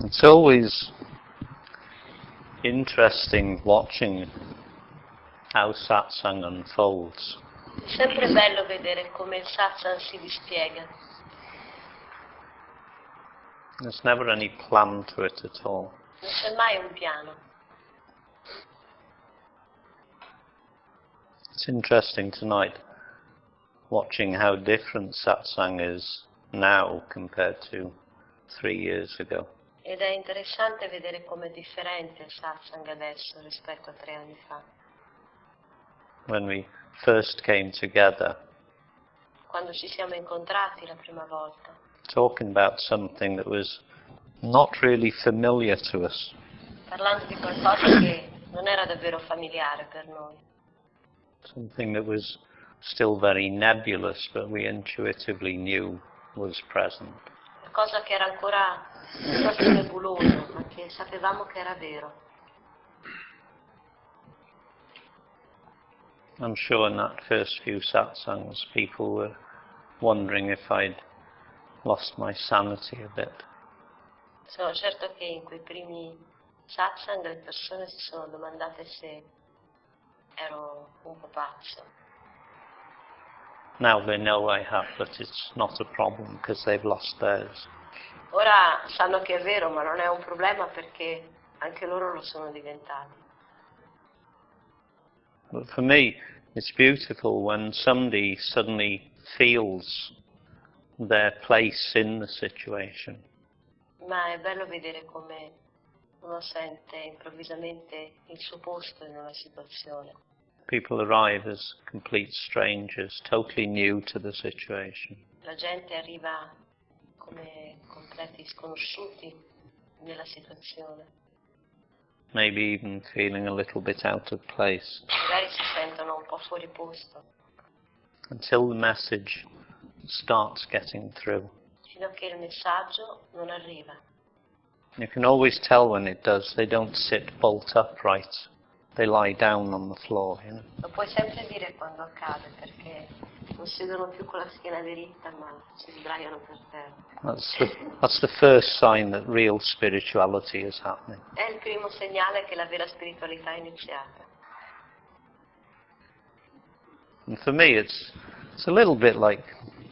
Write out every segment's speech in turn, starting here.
It's always interesting watching how satsang unfolds. È sempre bello vedere come il satsang si dispiega. There's never any plan to it at all. Non c'è mai un piano. It's interesting tonight watching how different satsang is now compared to 3 years ago. Ed è interessante vedere com'è differente il satsang adesso rispetto a 3 anni fa. When we first came together, Quando ci siamo incontrati la prima volta, talking about something that was not really familiar to us. parlando di qualcosa che non era davvero familiare per noi. Something that was still very nebulous, but we intuitively knew was present. Qualcosa che era ancora piuttosto nebuloso, ma che sapevamo che era vero. I'm sure in that first few satsangs people were wondering if I'd lost my sanity a bit. Sono certo che in quei primi satsang le persone si sono domandate se ero un po' pazzo. Now they know I have, but it's not a problem because they've lost theirs. Ora sanno che è vero, ma non è un problema perché anche loro lo sono diventati. But for me, it's beautiful when somebody suddenly feels their place in the situation. Ma è bello vedere come uno sente improvvisamente il suo posto in una situazione. People arrive as complete strangers, totally new to the situation. La gente arriva come completi sconosciuti nella situazione. Maybe even feeling a little bit out of place. Magari si sentono un po' fuori posto, Until the message starts getting through. fino a che il messaggio non arriva. You can always tell when it does. They don't sit bolt upright. They lie down on the floor, you know. Lo puoi sempre dire quando accade, perché non sedono più con la schiena diritta, ma si sdraiano per terra. That's the first sign that real spirituality is happening. È il primo segnale che la vera spiritualità è iniziata. And for me, it's a little bit like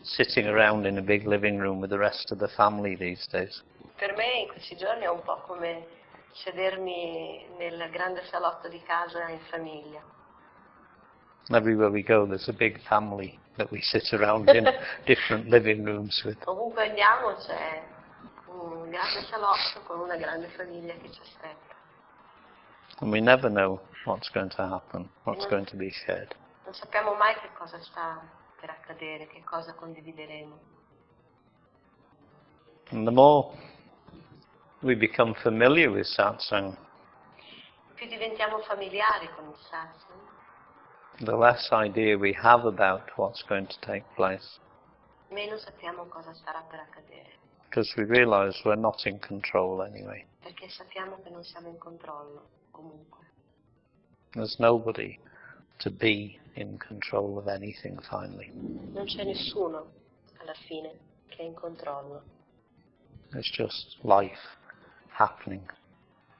sitting around in a big living room with the rest of the family these days. Per me in questi giorni è un po' come sedermi nel grande salotto di casa in famiglia. Everywhere we go, there's a big family that we sit around in different living rooms with. Ovunque andiamo c'è un grande salotto con una grande famiglia che ci aspetta. And we never know what's going to happen, what's going to be shared. Non sappiamo mai che cosa sta per accadere, che cosa condivideremo. And the more we become familiar with satsang, Più diventiamo familiari con il satsang, the less idea we have about what's going to take place. meno sappiamo cosa starà per accadere. Because we realize we're not in control anyway. Perché sappiamo che non siamo in controllo, comunque. There's nobody to be in control of anything finally. Non c'è nessuno, alla fine, che è in controllo. It's just life happening.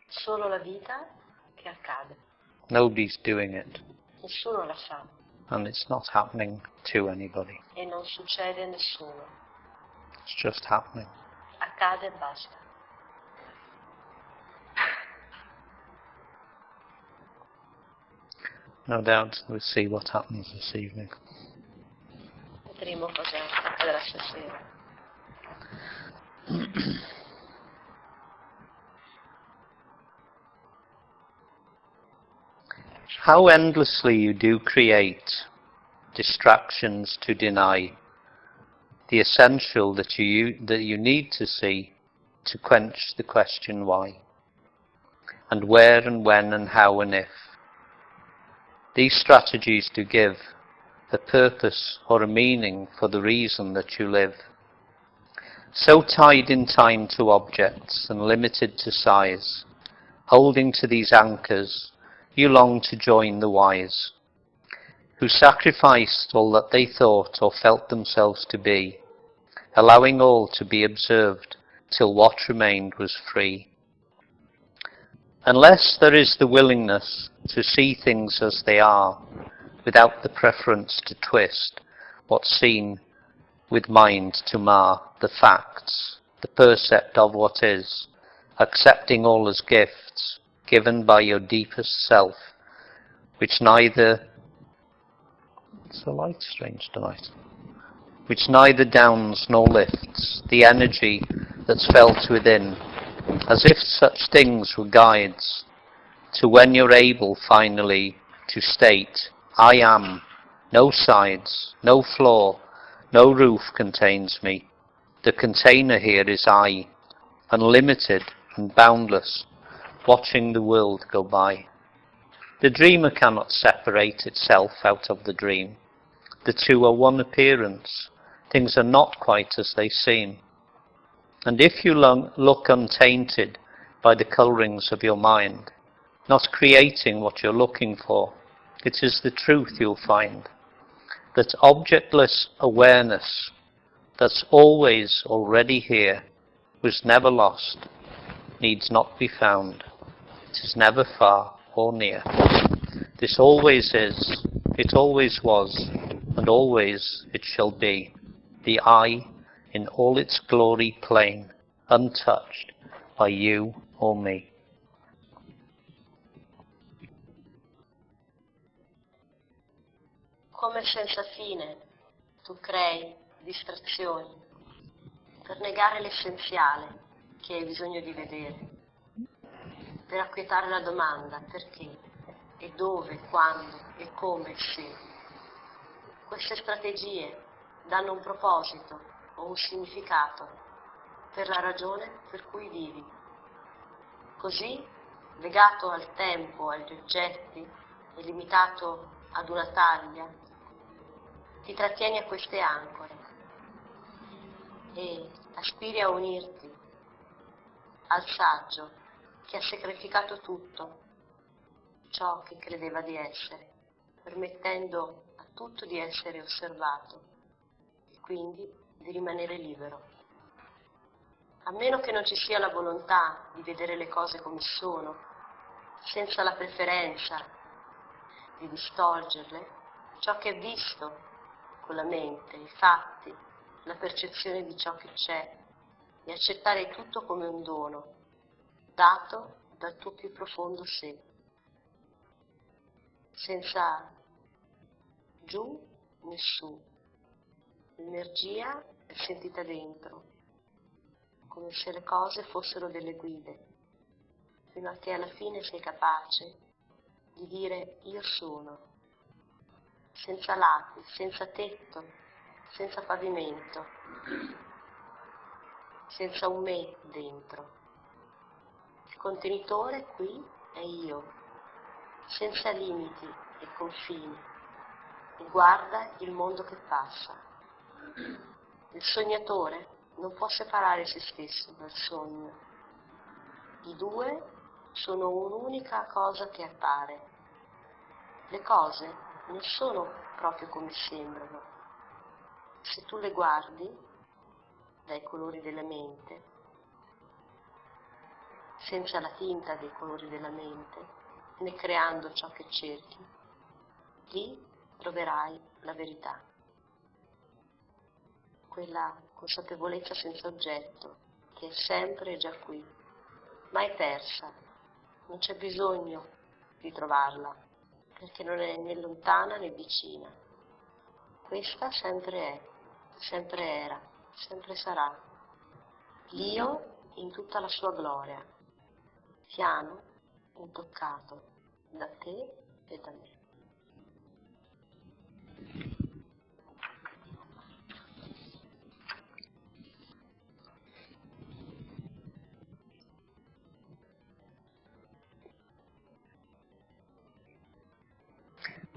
Solo la vita che accade. Nobody's doing it. Nessuno la fa. And it's not happening to anybody. E non succede a nessuno. It's just happening. Accade e basta. No doubt we'll see what happens this evening. Vedremo cosa accadrà stasera. How endlessly you do create distractions to deny the essential that you need to see to quench the question why, and where and when and how and if. These strategies do give a purpose or a meaning for the reason that you live. So tied in time to objects and limited to size, holding to these anchors, you long to join the wise, who sacrificed all that they thought or felt themselves to be, allowing all to be observed till what remained was free. Unless there is the willingness to see things as they are, without the preference to twist what's seen with mind to mar the facts, the percept of what is, accepting all as gifts given by your deepest self, which neither... It's the light strange tonight. Which neither downs nor lifts, the energy that's felt within, as if such things were guides to when you're able finally to state, I am, no sides, no floor, no roof contains me. The container here is I, unlimited and boundless, watching the world go by. The dreamer cannot separate itself out of the dream. The two are one appearance. Things are not quite as they seem. And if you look untainted by the colourings of your mind, not creating what you're looking for, it is the truth you'll find. That objectless awareness that's always already here, was never lost, needs not be found. It is never far or near. This always is, it always was, and always it shall be. The I in all its glory plain, untouched by you or me. Come senza fine tu crei distrazioni per negare l'essenziale che hai bisogno di vedere, per acquietare la domanda perché e dove, quando e come se. Queste strategie danno un proposito o un significato per la ragione per cui vivi. Così, legato al tempo, agli oggetti e limitato ad una taglia, ti trattieni a queste ancore e aspiri a unirti al saggio che ha sacrificato tutto ciò che credeva di essere, permettendo a tutto di essere osservato e quindi di rimanere libero. A meno che non ci sia la volontà di vedere le cose come sono, senza la preferenza di distolgerle, ciò che è visto con la mente, i fatti, la percezione di ciò che c'è, e accettare tutto come un dono, dato dal tuo più profondo sé, senza giù né su. L'energia è sentita dentro, come se le cose fossero delle guide, fino a che alla fine sei capace di dire io sono, senza lati, senza tetto, senza pavimento, senza un me dentro. Il contenitore qui è io, senza limiti e confini, e guarda il mondo che passa. Il sognatore non può separare se stesso dal sogno. I due sono un'unica cosa che appare. Le cose non sono proprio come sembrano. Se tu le guardi dai colori della mente, senza la tinta dei colori della mente, né creando ciò che cerchi, lì troverai la verità. Quella consapevolezza senza oggetto, che è sempre già qui, mai persa, non c'è bisogno di trovarla, perché non è né lontana né vicina. Questa sempre è, sempre era, sempre sarà. L'io in tutta la sua gloria, piano, intoccato, da te e da me.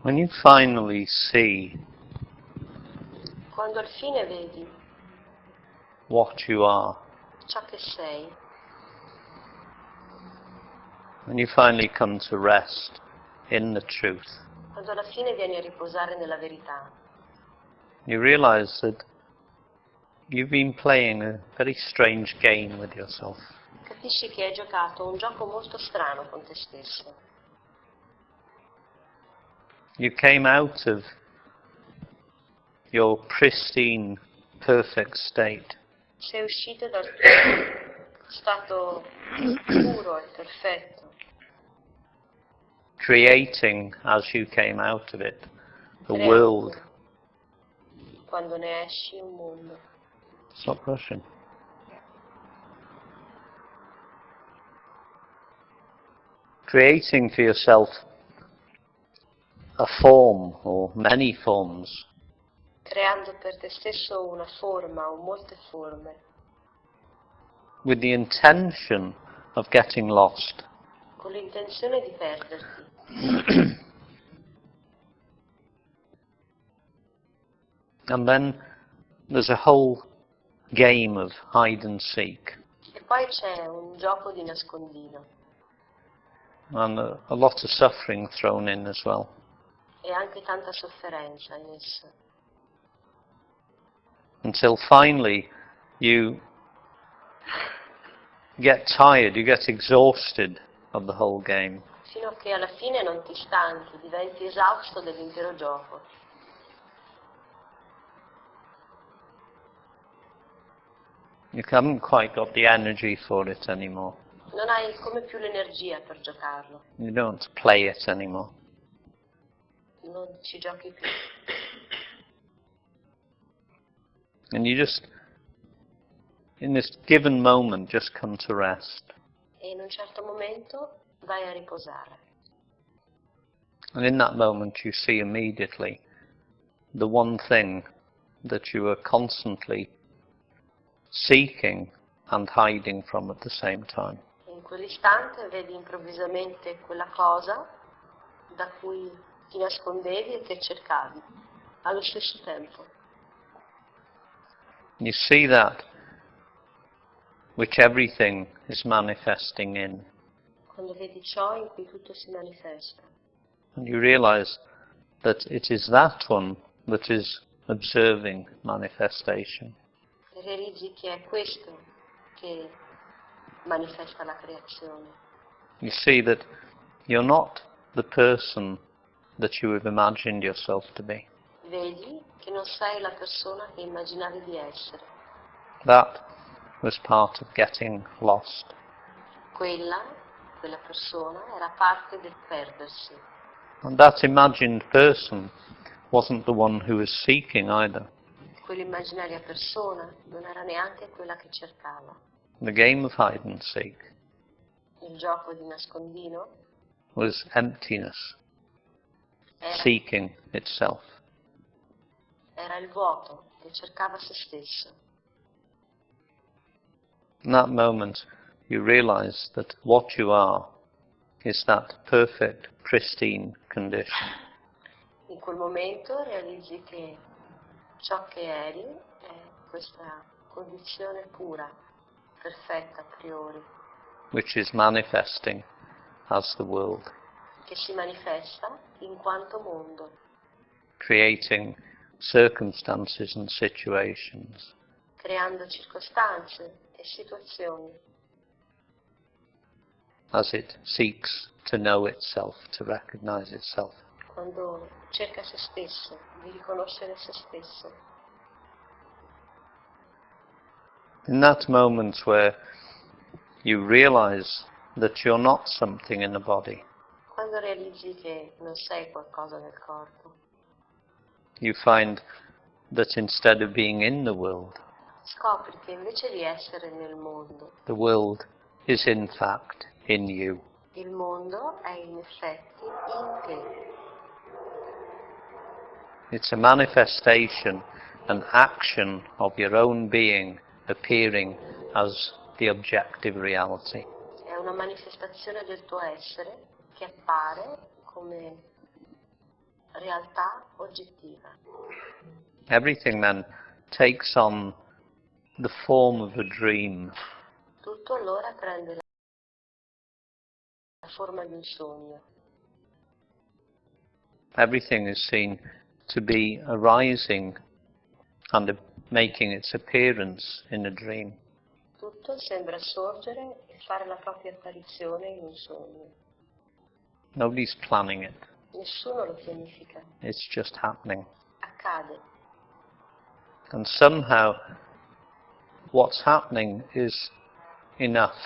When you finally see Quando al fine vedi what you are, ciò che sei, when you finally come to rest in the truth, quando alla fine vieni a riposare nella verità, you realize that you've been playing a very strange game with yourself. Capisci che hai giocato un gioco molto strano con te stesso. You came out of your pristine, perfect state. Sei uscito dal tuo stato puro e perfetto, creating, as you came out of it, a creando, world. quando ne esci, un mondo. Stop rushing. Creating for yourself a form or many forms, Creando per te stesso una forma o molte forme, with the intention of getting lost. con l'intenzione di perderti. And then there's a whole game of hide and seek, E poi c'è un gioco di nascondino and a lot of suffering thrown in as well. e anche tanta sofferenza in esso. Until finally you get tired, you get exhausted of the whole game. Fino a che alla fine non ti stanchi, diventi esausto dell'intero gioco. You haven't quite got the energy for it anymore. Non hai come più l'energia per giocarlo, You don't play it anymore. non ci giochi più. And you just, in this given moment, just come to rest. E in un certo momento vai a riposare. And in that moment you see immediately the one thing that you are constantly seeking and hiding from at the same time. In quell'istante vedi improvvisamente quella cosa da cui ti nascondevi e che cercavi allo stesso tempo. You see that which everything is manifesting in. Quando vedi ciò in cui tutto si manifesta. And you realize that it is that one that is observing manifestation. E realizzi che è questo che manifesta la creazione. You see that you're not the person that you have imagined yourself to be. Vedi che non sei la persona che immaginavi di essere. That was part of getting lost. Quella persona, era parte del perdersi. And that imagined person wasn't the one who was seeking either. Quell'immaginaria persona non era neanche quella che cercava. The game of hide and seek Il gioco di nascondino was emptiness, era, seeking itself. era il vuoto che cercava se stesso. In that moment you realize that what you are is that perfect, pristine condition. In quel momento realizzi che ciò che eri è questa condizione pura, perfetta a priori, Which is manifesting as the world, che si manifesta in quanto mondo, creating circumstances and situations creando circostanze e situazioni as it seeks to know itself, to recognize itself. quando cerca se stesso, di riconoscere se stesso. In that moment where you realize that you're not something in a body, Quando realizzi che non sei qualcosa nel corpo, you find that instead of being in the world scopri che invece di essere nel mondo, the world is in fact in you. il mondo è in effetti in te. It's a manifestation, an action of your own being appearing as the objective reality. È una manifestazione del tuo essere che appare come realtà oggettiva. Everything then takes on the form of a dream. Tutto allora prende la forma di un sogno. Everything is seen to be arising and making its appearance in a dream. Tutto sembra sorgere e fare la propria apparizione in un sogno. Nobody's planning it. Nessuno lo pianifica. It's just happening. Accade. And somehow what's happening is enough.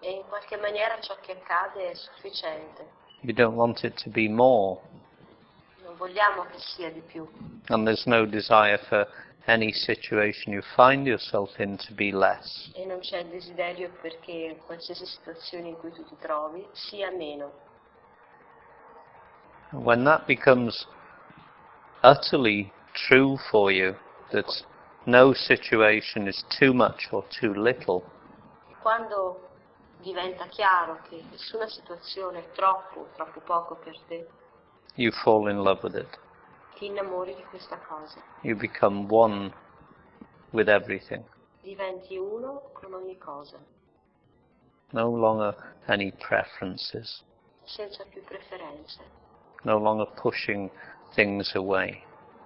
E in qualche maniera ciò che accade è sufficiente. You don't want it to be more. Non vogliamo che sia di più. And there's no desire for any situation you find yourself in to be less. E non c'è il desiderio perché qualsiasi situazione in cui tu ti trovi sia meno. When that becomes utterly true for you, that no situation is too much or too little, E quando diventa chiaro che nessuna situazione è troppo o troppo poco per te, you fall in love with it. ti innamori di questa cosa. You become one with everything. Diventi uno con ogni cosa, No longer any preferences. senza più preferenze, No longer pushing things away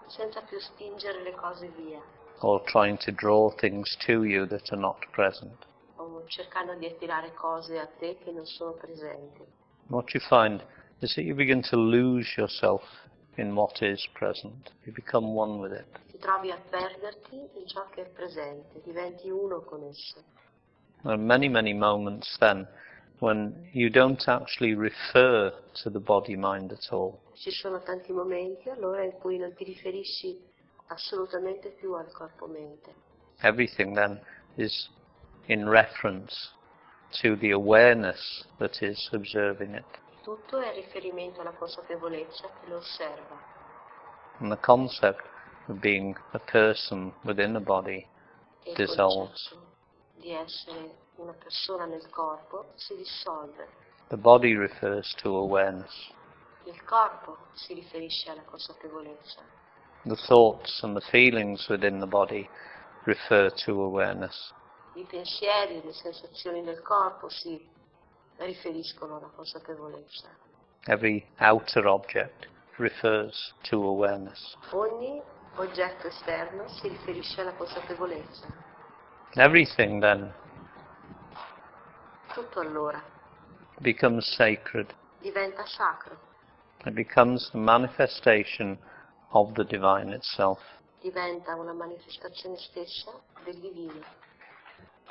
senza più spingere le cose via or trying to draw things to you that are not present. o cercando di attirare cose a te che non sono presenti. What you find is that you begin to lose yourself in what is present. You become one with it. Ti trovi a perderti in ciò che è presente, diventi uno con esso. There are many, many moments then when you don't actually refer to the body-mind at all. Ci sono tanti momenti allora in cui non ti riferisci assolutamente più al corpo-mente. Everything then is in reference to the awareness that is observing it. Tutto è riferimento alla consapevolezza che lo osserva. And the concept of being a person within a body E il dissolves. concetto di essere una persona nel corpo si dissolve. The body refers to awareness. Il corpo si riferisce alla consapevolezza. The thoughts and the feelings within the body refer to awareness. I pensieri e le sensazioni del corpo si riferiscono alla consapevolezza. Every outer object refers to awareness. Ogni oggetto esterno si riferisce alla consapevolezza. Everything then Tutto allora becomes sacred. diventa sacro, It becomes the manifestation of the divine itself. diventa una manifestazione stessa del divino.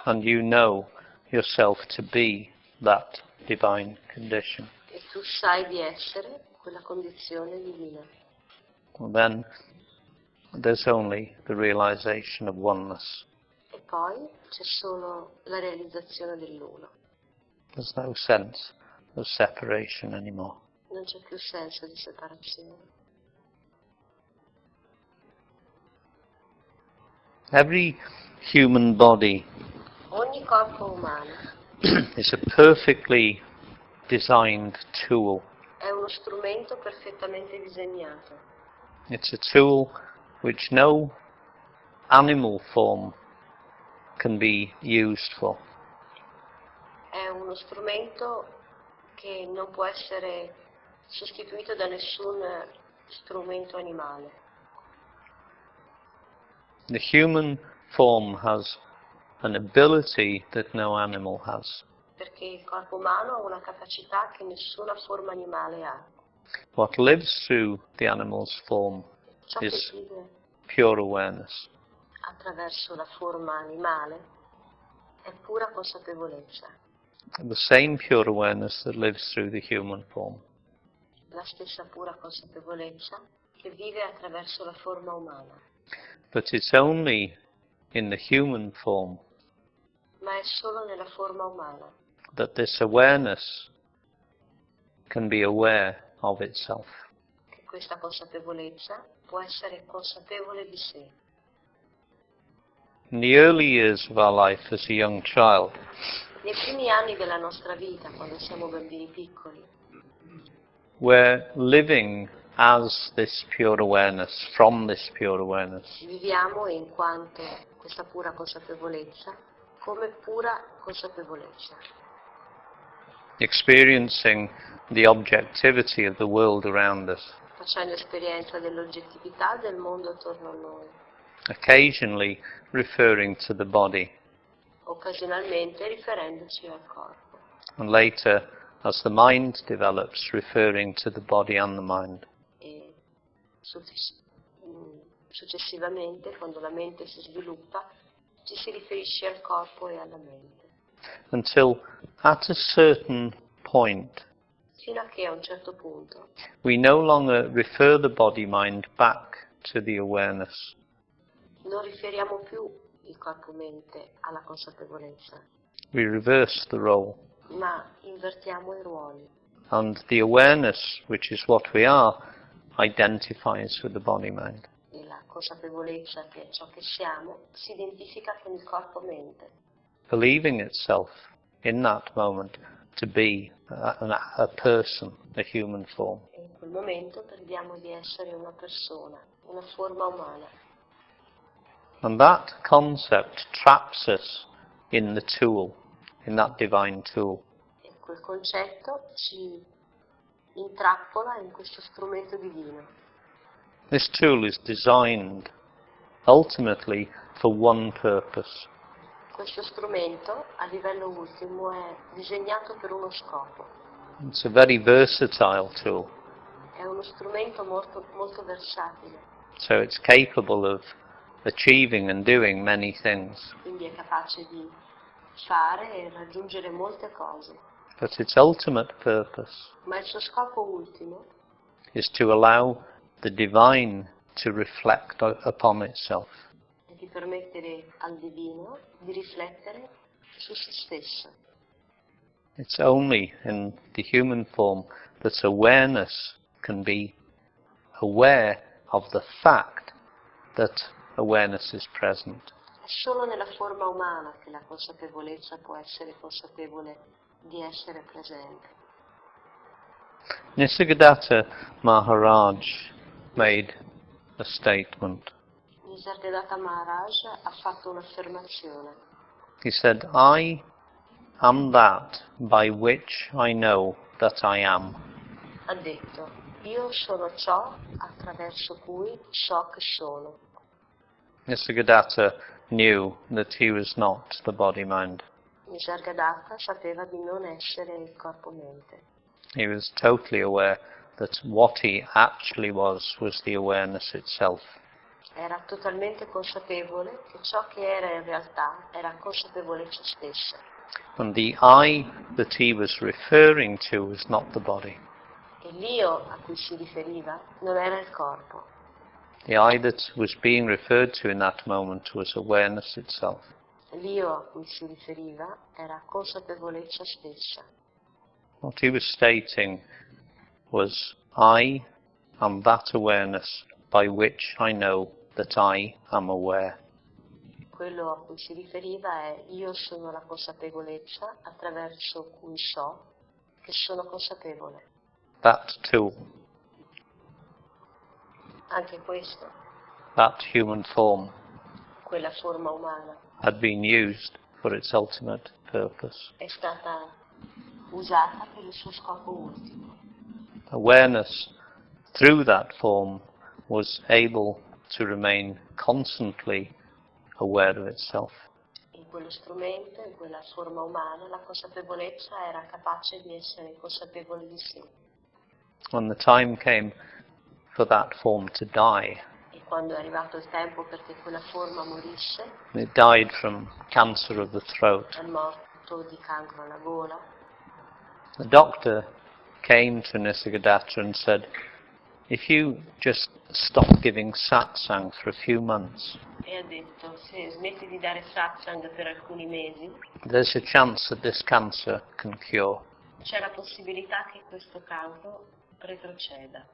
And you know yourself to be that divine condition. E tu sai di essere quella condizione divina. Well, then there's only the realization of oneness. E poi c'è solo la realizzazione dell'uno. There's no sense of separation anymore. Non c'è più senso di separazione. Every human body Ogni corpo umano is a perfectly designed tool. è uno strumento perfettamente disegnato. It's a tool which no animal form can be used for. È uno strumento che non può essere sostituito da nessun strumento animale. The human form has an ability that no animal has. Perché il corpo umano ha una capacità che nessuna forma animale ha. What lives through the animal's form Ciò che is vive pure awareness. attraverso la forma animale è pura consapevolezza. The same pure awareness that lives through the human form. La stessa pura consapevolezza che vive attraverso la forma umana. But it's only in the human form Ma è solo nella forma umana that this awareness can be aware of itself. che questa consapevolezza può essere consapevole di sé. In the early years of our life as a young child, Nei primi anni della nostra vita, quando siamo bambini piccoli, we're living as this pure awareness, from this pure awareness. viviamo in quanto questa pura consapevolezza, come pura consapevolezza, Experiencing the objectivity of the world around us. facendo esperienza dell'oggettività del mondo attorno a noi. occasionally referring to the body, occasionalmente riferendosi al corpo, and later, as the mind develops, referring to the body and the mind. e successivamente, quando la mente si sviluppa, ci si riferisce al corpo e alla mente, Until at a certain point fino a che a un certo punto we no longer refer the body-mind back to the awareness. non riferiamo più il corpo-mente alla consapevolezza, We reverse the role. ma invertiamo i ruoli. And the awareness, which is what we are, identifies with the body-mind. E la consapevolezza, che è ciò che siamo, si identifica con il corpo-mente, Believing itself in that moment to be a person, a human form. e in quel momento crediamo di essere una persona, una forma umana. And that concept traps us in the tool, in that divine tool. E quel concetto ci intrappola in questo strumento divino. This tool is designed ultimately for one purpose. Questo strumento, a livello ultimo, è disegnato per uno scopo. It's a very versatile tool, È uno strumento molto, molto versatile, so it's capable of achieving and doing many things. quindi è capace di fare e raggiungere molte cose. But its ultimate purpose Ma il suo scopo ultimo is to allow the divine to reflect upon itself. è di permettere al divino di riflettere su se stesso. It's only in the human form that awareness can be aware of the fact that awareness is present. È solo nella forma umana che la consapevolezza può essere consapevole di essere presente. Nisargadatta Maharaj made a statement. Nisargadatta Maharaj ha fatto un'affermazione. He said, I am that by which I know that I am. Ha detto, io sono ciò attraverso cui so che sono. Nisargadatta knew that he was not the body-mind. Nisargadatta sapeva di non essere il corpo-mente. He was totally aware that what he actually was the awareness itself. Era totalmente consapevole che ciò che era in realtà era consapevolezza stessa. And the I that he was referring to was not the body. E l'io a cui si riferiva non era il corpo. The I that was being referred to in that moment was awareness itself. L'io a cui si riferiva era consapevolezza stessa. What he was stating was, I am that awareness by which I know that I am aware. Quello a cui si riferiva è io sono la consapevolezza attraverso cui so che sono consapevole. That tool, Anche questo, that human form, quella forma umana, had been used for its ultimate purpose. è stata usata per il suo scopo ultimo. Awareness, through that form, was able to remain constantly aware of itself. In quello strumento, in quella forma umana, la consapevolezza era capace di essere consapevole di sé. When the time came for that form to die, E quando è arrivato il tempo perché quella forma morisse, it died from cancer of the throat. è morto di cancro alla gola, The doctor came to Nisargadatta and said, if you just stop giving satsang for a few months, e ha detto, se smetti di dare satsang per alcuni mesi, there's a chance that this cancer can cure. c'è la possibilità che questo cancro retroceda.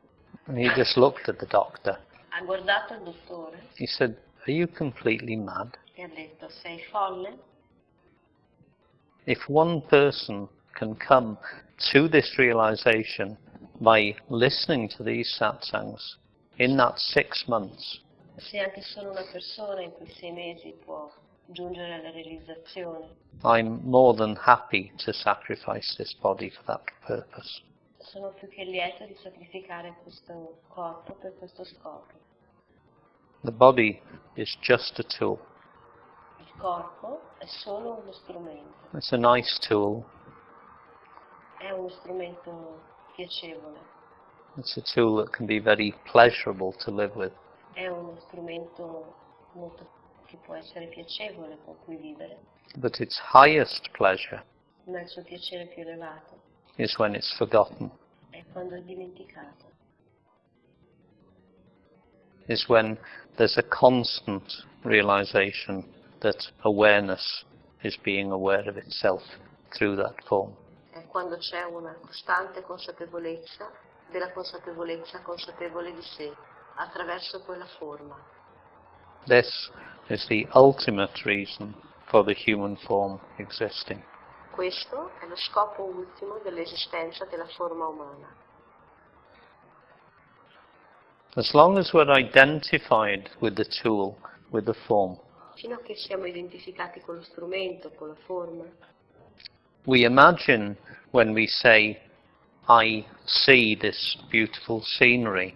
And he just looked at the doctor. Ha guardato il dottore He said, are you completely mad? e ha detto, sei folle? If one person can come to this realization by listening to these satsangs in that 6 months, Se anche solo una persona in quei 6 mesi può giungere alla realizzazione, I'm more than happy to sacrifice this body for that purpose. sono più che lieto di sacrificare questo corpo per questo scopo. The body is just a tool. Il corpo è solo uno strumento. It's a nice tool. È uno strumento piacevole. It's a tool that can be very pleasurable to live with. È uno strumento molto che può essere piacevole con cui vivere. But its highest pleasure Ma il suo piacere più elevato is when it's forgotten, è quando è dimenticato. is when there's a constant realization that awareness is being aware of itself through that form. È quando c'è una costante consapevolezza della consapevolezza consapevole di sé attraverso quella forma. This is the ultimate reason for the human form existing. Questo è lo scopo ultimo dell'esistenza della forma umana. As long as we're identified with the tool, with the form, Fino a che siamo identificati con lo strumento, con la forma, we imagine when we say, I see this beautiful scenery,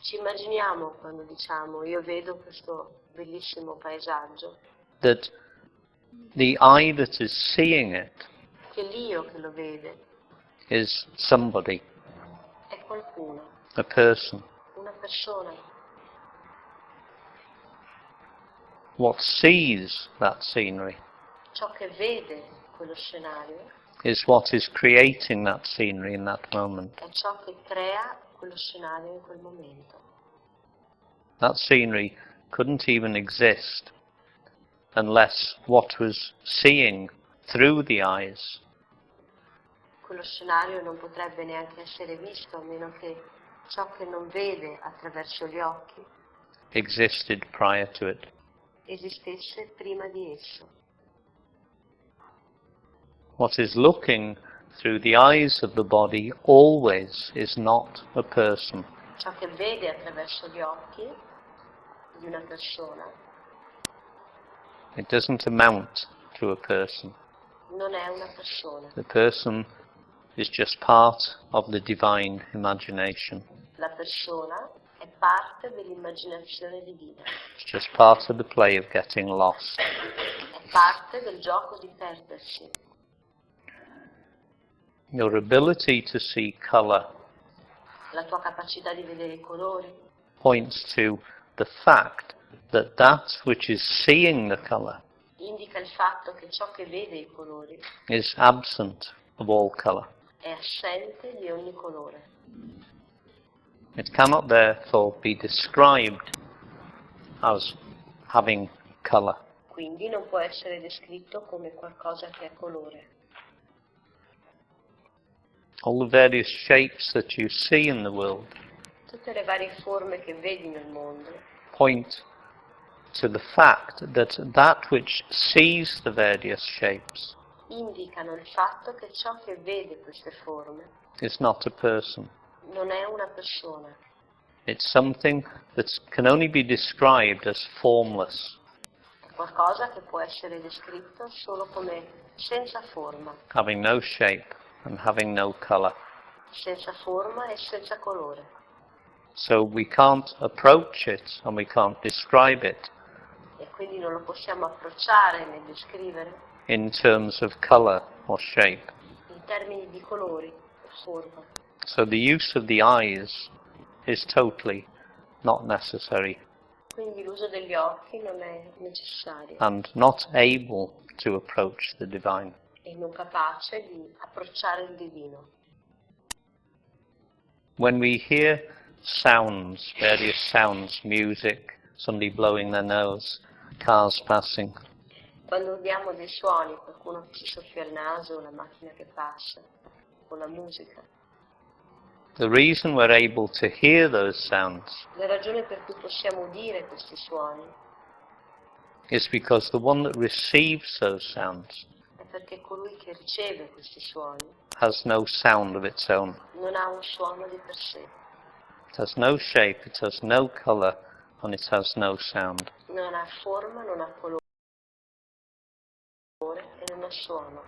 ci immaginiamo quando diciamo io vedo questo bellissimo paesaggio, that the I that is seeing it che l'io che lo vede is somebody, è qualcuno, a person. una persona. What sees that scenery Ciò che vede quello scenario is what is creating that scenery in that moment. è ciò che crea quello scenario in quel momento. That scenery couldn't even exist unless what was seeing through the eyes Quello scenario non potrebbe neanche essere visto a meno che ciò che non vede attraverso gli occhi existed prior to it. esistesse prima di esso. What is looking through the eyes of the body always is not a person. Ciò che vede attraverso gli occhi di una persona It doesn't amount to a person. non è una persona. The person is just part of the divine imagination. La persona è parte dell'immaginazione divina, It's just part of the play of getting lost. è parte del gioco di perdersi. Your ability to see colour La tua capacità di vedere i colori points to the fact that that which is seeing the colour indica il fatto che ciò che vede i colori is absent of all colour. è assente di ogni colore. It cannot therefore be described as having colour. Quindi non può essere descritto come qualcosa che è colore. All the various shapes that you see in the world Tutte le varie forme che vedi nel mondo point to the fact that that which sees the various shapes indicano il fatto che ciò che vede queste forme is not a person. non è una persona, It's something that can only be described as formless, è qualcosa che può essere descritto solo come senza forma, having no shape and having no colour. senza forma e senza colore. So we can't approach it and we can't describe it E quindi non lo possiamo approcciare né descrivere in terms of colour or shape. in termini di colori o forma. So the use of the eyes is totally not necessary Quindi l'uso degli occhi non è necessario and not able to approach the divine. e non capace di approcciare il divino. When we hear sounds, various sounds, music, somebody blowing their nose, cars passing, Quando udiamo dei suoni, qualcuno che si soffia il naso, una macchina che passa, o la musica, the reason we're able to hear those sounds la ragione per cui possiamo udire questi suoni is because the one that receives those sounds è perché colui che riceve questi suoni has no sound of its own. non ha un suono di per sé, It has no shape, it has no colour, and it has no sound. non ha forma, non ha colore e non ha suono.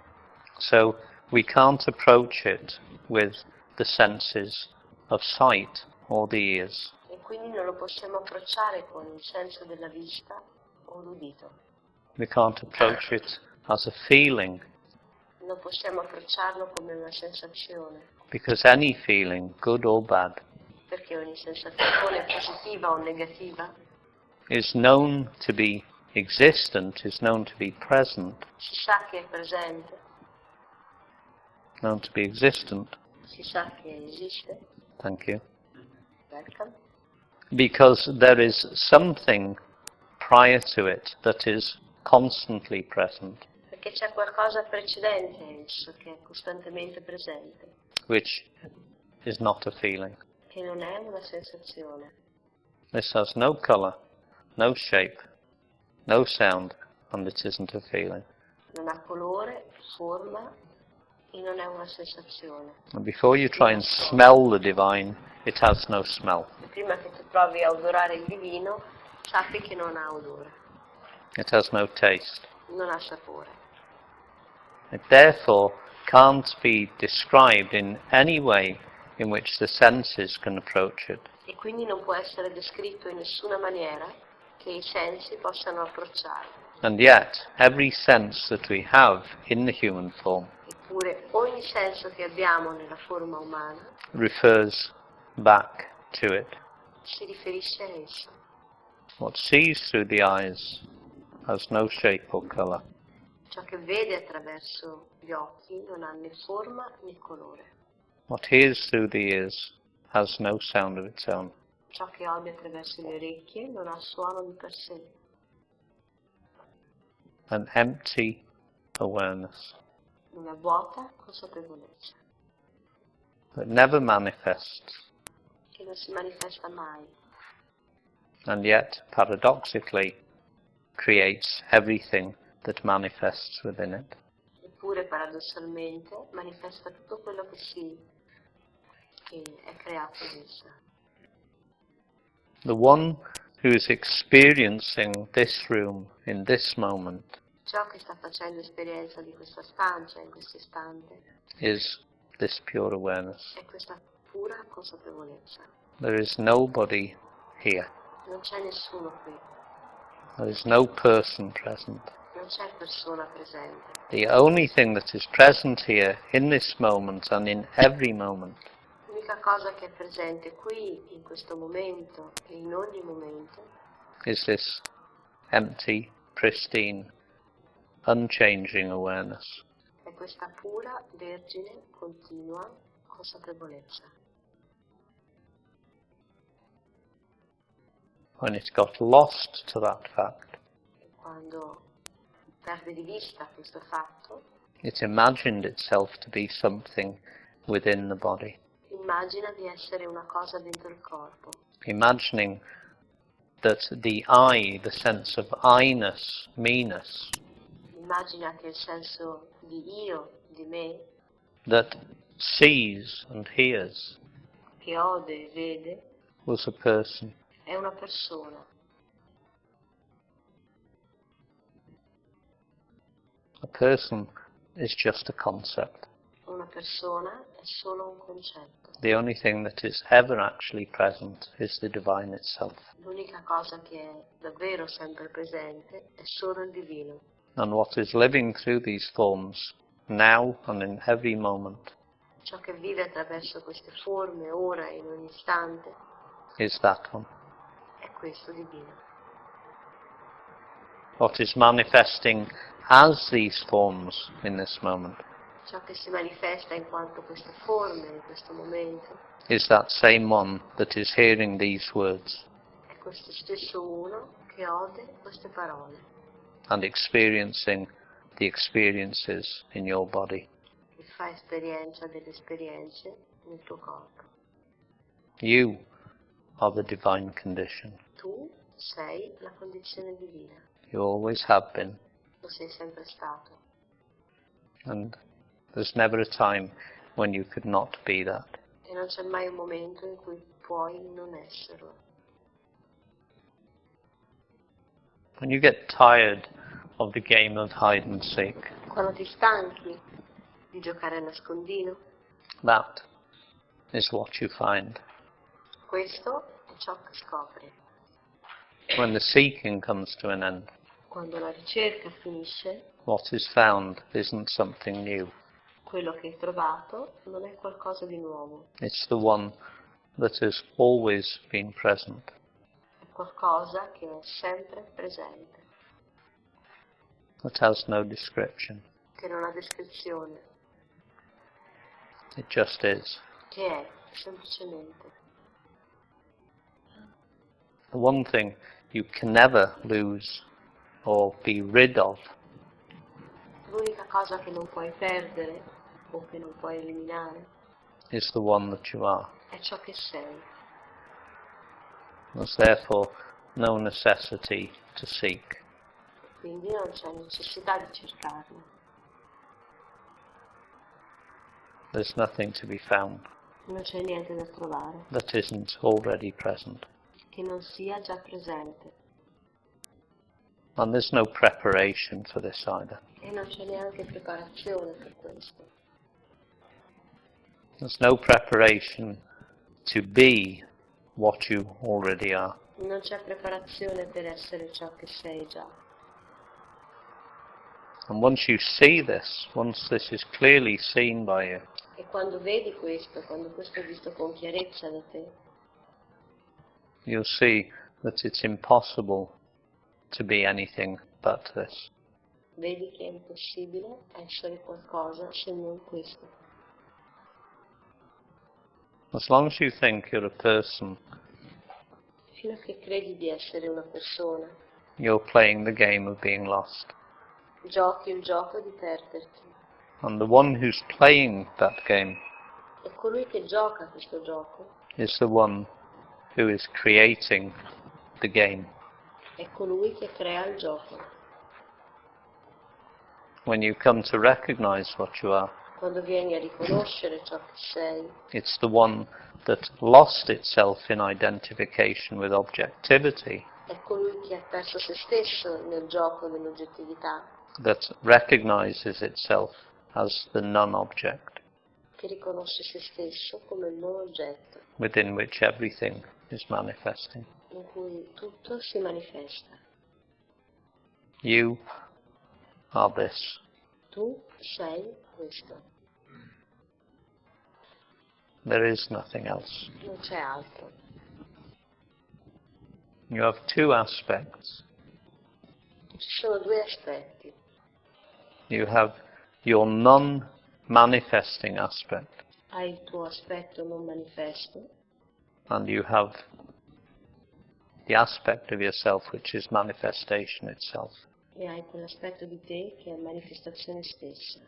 So we can't approach it with the senses of sight or the ears. E quindi non lo possiamo approcciare con il senso della vista o l'udito. We can't approach it as a feeling, Non possiamo approcciarlo come una sensazione, because any feeling, good or bad, perché ogni sensazione positiva o negativa is known to be existent, is known to be present, si sa che è presente, known to be existent. si sa che esiste. Thank you. Welcome. Because there is something prior to it that is constantly present, Perché c'è qualcosa precedente a esso che è costantemente presente, which is not a feeling. che non è una sensazione. This has no color, no shape, no sound, and it isn't a feeling. Non ha colore, forma e non è una sensazione. And before you try and smell the divine, it has no smell. E prima che tu provi a odorare il divino, sappi che non ha odore, It has no taste. non ha sapore. It therefore can't be described in any way in which the senses can approach it. E quindi non può essere descritto in nessuna maniera che i sensi possano approcciare. And yet, every sense that we have in the human form Eppure ogni senso che abbiamo nella forma umana refers back to it. si riferisce a esso. What sees through the eyes has no shape or color. Ciò che vede attraverso gli occhi non ha né forma né colore. What hears through the ears has no sound of its own. Ciò che odia attraverso le orecchie non ha suono di per sé. An empty awareness Una vuota consapevolezza that never manifests, che non si manifesta mai, and yet, paradoxically, creates everything that manifests within it. eppure paradossalmente manifesta tutto quello che è creato in essa. The one who is experiencing this room in this moment Ciò che sta facendo esperienza di questa stanza in questo istante is this pure awareness. è questa pura consapevolezza. There is nobody here. Non c'è nessuno qui, There is no person present. non c'è persona presente. The only thing that is present here in this moment and in every moment L'unica cosa che è presente qui, in questo momento e in ogni momento, is this empty, pristine, unchanging awareness. è questa pura, vergine, continua consapevolezza. When it got lost to that fact, E quando perde di vista questo fatto, it imagined itself to be something within the body, immagina di essere una cosa dentro il corpo, imagining that the I, the sense of I-ness, me-ness, immagina che il senso di io, di me, that sees and hears, che ode e vede, was a person. è una persona. A person is just a concept. Una persona è solo un concetto. The only thing that is ever actually present is the divine itself. L'unica cosa che è davvero sempre presente è solo il divino. And what is living through these forms, now and in every moment, Ciò che vive attraverso queste forme, ora e in ogni istante, is that one. è questo divino. What is manifesting as these forms in this moment Ciò che si manifesta in quanto queste forme in questo momento is that same one that is hearing these words è questo stesso uno che ode queste parole and experiencing the experiences in your body. e fa esperienza delle esperienze nel tuo corpo. You are the divine condition. Tu sei la condizione divina, You always have been. lo sei sempre stato. And there's never a time when you could not be that. E non c'è mai un momento in cui puoi non esserlo. When you get tired of the game of hide and seek, Quando ti stanchi di giocare a nascondino, that is what you find. questo è ciò che scopri. When the seeking comes to an end, Quando la ricerca finisce, what is found isn't something new. quello che hai trovato non è qualcosa di nuovo, It's the one that has always been present. è qualcosa che è sempre presente, That has no description. che non ha descrizione, It just is. che è semplicemente. The one thing you can never lose or be rid of L'unica cosa che non puoi perdere o che non puoi eliminare is the one that you are. è ciò che sei. There's therefore no necessity to seek. Quindi non c'è necessità di cercarlo. There's nothing to be found Non c'è niente da trovare that isn't already present. che non sia già presente. And there's no preparation for this either. E non c'è neanche preparazione per questo. There's no preparation to be what you already are. Non c'è preparazione per essere ciò che sei già. And once you see this, once this is clearly seen by you, E quando vedi questo, quando questo è visto con chiarezza da te, you'll see that it's impossible to be anything but this. vedi che è impossibile essere qualcosa se non questo. As long as you think you're a person, Fino a che credi di essere una persona, you're playing the game of being lost. giochi il gioco di perderti. And the one who's playing that game E colui che gioca questo gioco is the one who is creating the game. è colui che crea il gioco. When you come to recognize what you are, Quando vieni a riconoscere ciò che sei, it's the one that lost itself in identification with objectivity è colui che ha perso se stesso nel gioco dell'oggettività, that recognizes itself as the non-object che riconosce se stesso come il non oggetto, within which everything is manifesting. in cui tutto si manifesta. You are this. Tu sei questo, There is nothing else. non c'è altro. You have two aspects. Ci sono due aspetti. You have your non-manifesting aspect, Hai il tuo aspetto non manifesto and you have the aspect of yourself which is manifestation itself. e hai quell'aspetto di te che è manifestazione stessa.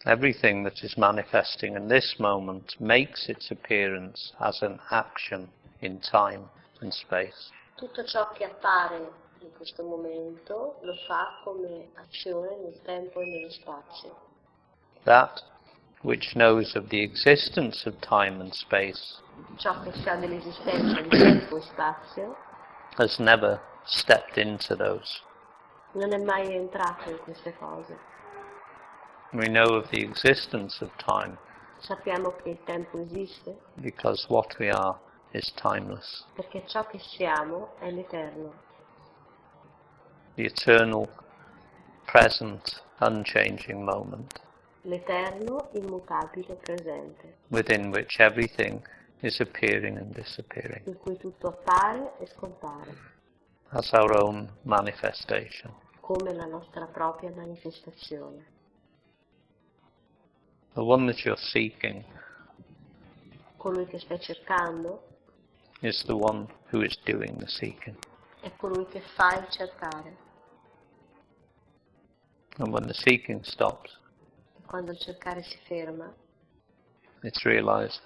Everything that is manifesting in this moment makes its appearance as an action in time and space. Tutto ciò che appare in questo momento lo fa come azione nel tempo e nello spazio. That which knows of the existence of time and space Ciò che sa dell'esistenza di tempo e spazio has never stepped into those. non è mai entrato in queste cose. We know of the existence of time Sappiamo che il tempo esiste because what we are is timeless. perché ciò che siamo è l'eterno, The eternal, present, unchanging moment l'eterno immutabile presente, within which everything is appearing and disappearing in cui tutto appare e scompare, as our own manifestation. come la nostra propria manifestazione. The one that you're seeking Colui che stai cercando is the one who is doing the seeking. è colui che fa il cercare. And when the seeking stops, E quando il cercare si ferma, it's realized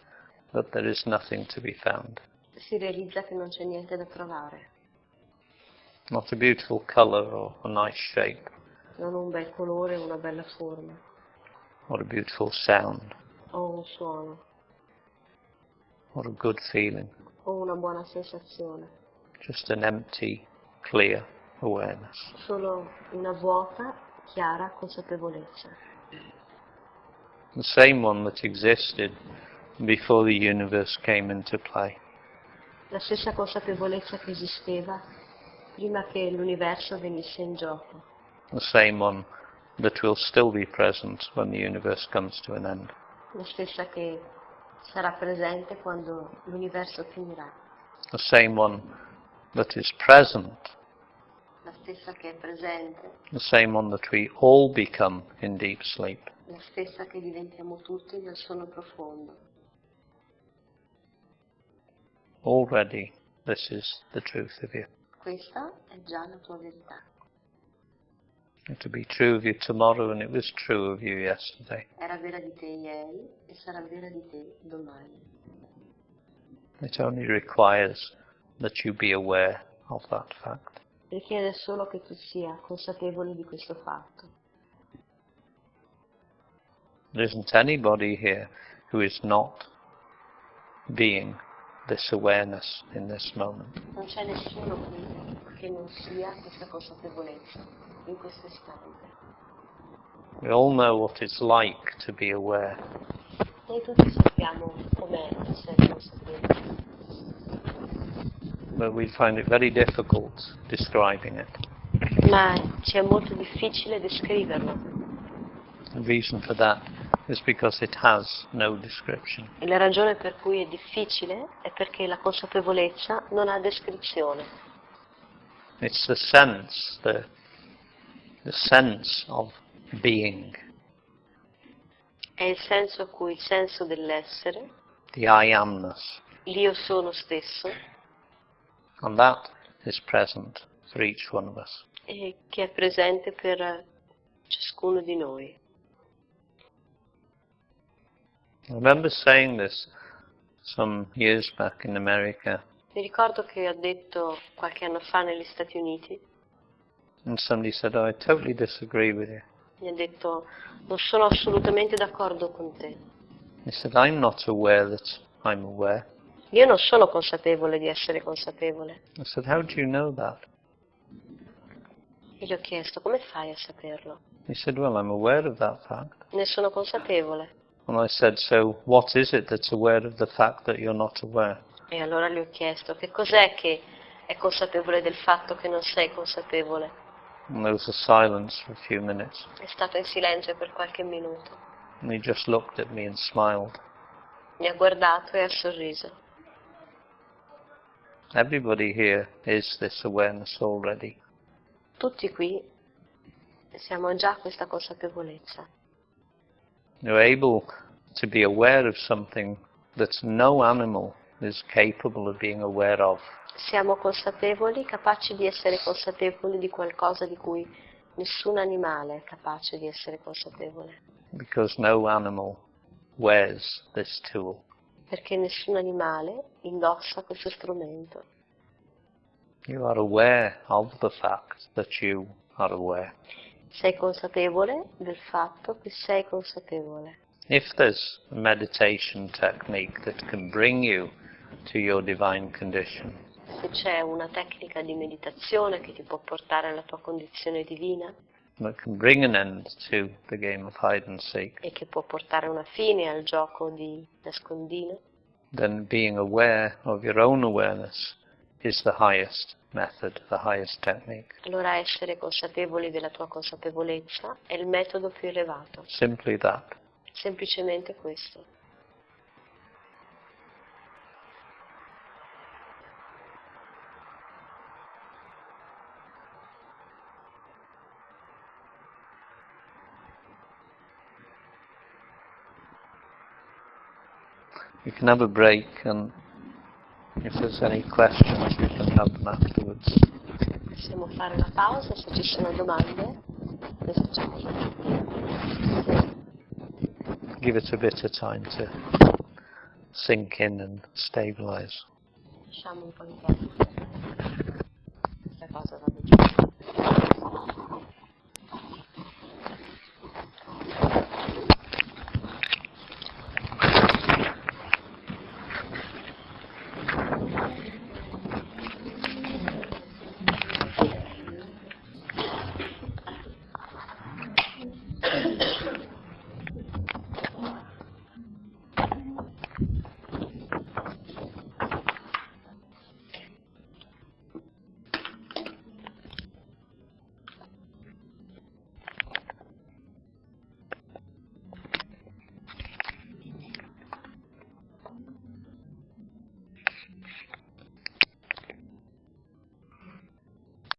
that there is nothing to be found. si realizza che non c'è niente da trovare. Not a beautiful color or a nice shape Non un bel colore o una bella forma, or a beautiful sound o un suono, or a good feeling. o una buona sensazione. Just an empty, clear awareness. Solo una vuota, chiara consapevolezza. The same one that existed before the universe came into play. La stessa consapevolezza che esisteva prima che l'universo venisse in gioco. The same one that will still be present when the universe comes to an end. La stessa che sarà presente quando l'universo finirà. The same one that is present. La stessa che è presente. The same one that we all become in deep sleep. La stessa che diventiamo tutti nel sonno profondo. Already, this is the truth of you. Questa è già la tua verità. It will be true of you tomorrow, and it was true of you yesterday. Era vera di te ieri e sarà vera di te domani. It only requires that you be aware of that fact. Richiede solo che tu sia consapevole di questo fatto. There isn't anybody here who is not being this awareness in this moment. Non c'è nessuno qui che non sia questa consapevolezza in questo istante. We all know what it's like to be aware. Noi tutti sappiamo com'è essere consapevoli, But we find it very difficult describing it. ma ci è molto difficile descriverlo. The reason for that is because it has no description. E la ragione per cui è difficile è perché la consapevolezza non ha descrizione. It's the sense of being, È il senso a cui il senso dell'essere, the I amness, l'io sono stesso, and that is present for each one of us. e che è presente per ciascuno di noi. I remember saying this some years back in America, Mi ricordo che ho detto qualche anno fa negli Stati Uniti, and somebody said, "Oh, I totally disagree with you." mi ha detto non sono assolutamente d'accordo con te. He said, "I'm not aware that I'm aware." Io non sono consapevole di essere consapevole. I said, "How do you know that?" E gli ho chiesto come fai a saperlo? He said, "Well, I'm aware of that fact." Ne sono consapevole. And I said, "So what is it that's aware of the fact that you're not aware?" E allora gli ho chiesto che cos'è che è consapevole del fatto che non sei consapevole. And there was a silence for a few minutes. È stato in silenzio per qualche minuto. And he just looked at me and smiled. Mi ha guardato e ha sorriso. Everybody here is this awareness already. Tutti qui siamo già questa consapevolezza. You're able to be aware of something that no animal is capable of being aware of. Siamo consapevoli, capaci di essere consapevoli di qualcosa di cui nessun animale è capace di essere consapevole. Because no animal wears this tool. Perché nessun animale indossa questo strumento. You are aware of the fact that you are aware. Sei consapevole del fatto che sei consapevole. If there's a meditation technique that can bring you to your divine condition, Se c'è una tecnica di meditazione che ti può portare alla tua condizione divina that can bring an end to the game of hide and seek, e che può portare una fine al gioco di nascondino, then being aware of your own awareness is the highest method, the highest technique. allora essere consapevoli della tua consapevolezza è il metodo più elevato. Simply that. Semplicemente questo. You can have a break, and if there's any questions, we can have them afterwards. Possiamo fare una pausa, se ci sono domande le facciamo. Give it a bit of time to sink in and stabilize. Lasciamo un po' di tempo. Questa cosa va bene.